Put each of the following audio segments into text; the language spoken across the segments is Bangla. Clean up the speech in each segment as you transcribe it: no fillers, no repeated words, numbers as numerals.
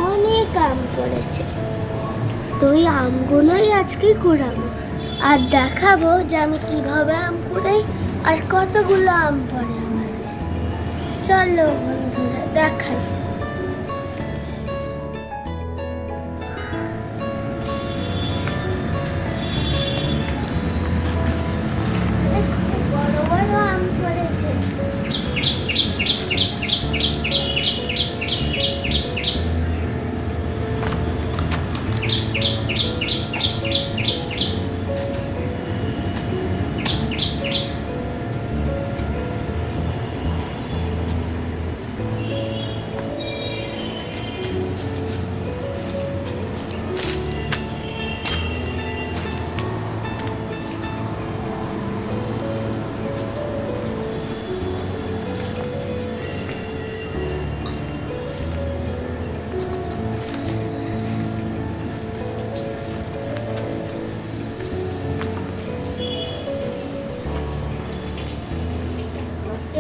অনেক আম পড়েছে, তো ওই আমগুলোই আজকে কুড়াবো আর দেখাবো যে আমি কিভাবে আম কুড়াই আর কতগুলো আম পড়ে আমাদের। চলো বন্ধুরা দেখাই। বড় বড় আম পড়েছে।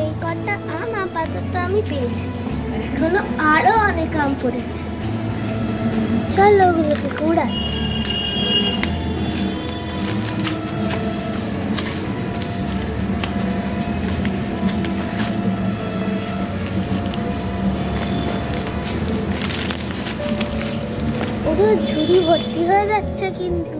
এই কটা আম আপাতত আমি পেয়েছি, এখনো আরো অনেক আম পড়েছে। চলো ওগুলোকে কুড়াই। পুরো ঝুড়ি ভর্তি হয়ে যাচ্ছে কিন্তু।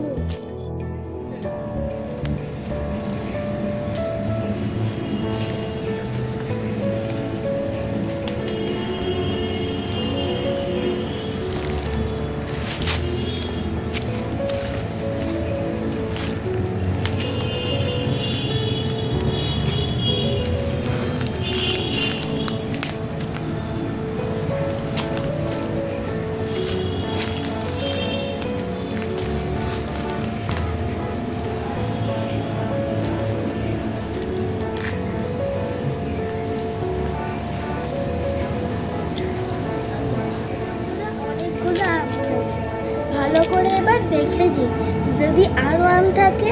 ভালো করে এবার দেখে দিই, যদি আরো আম থাকে।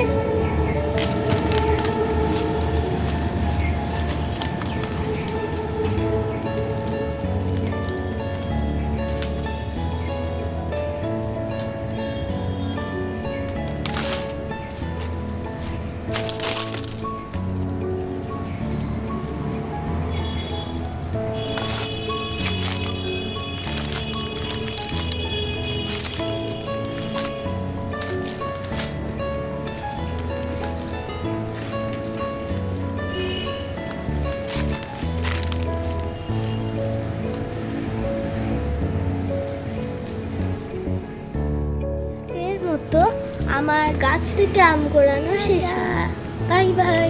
আমার গাছ থেকে আম কুড়ানো শেষ। Bye bye.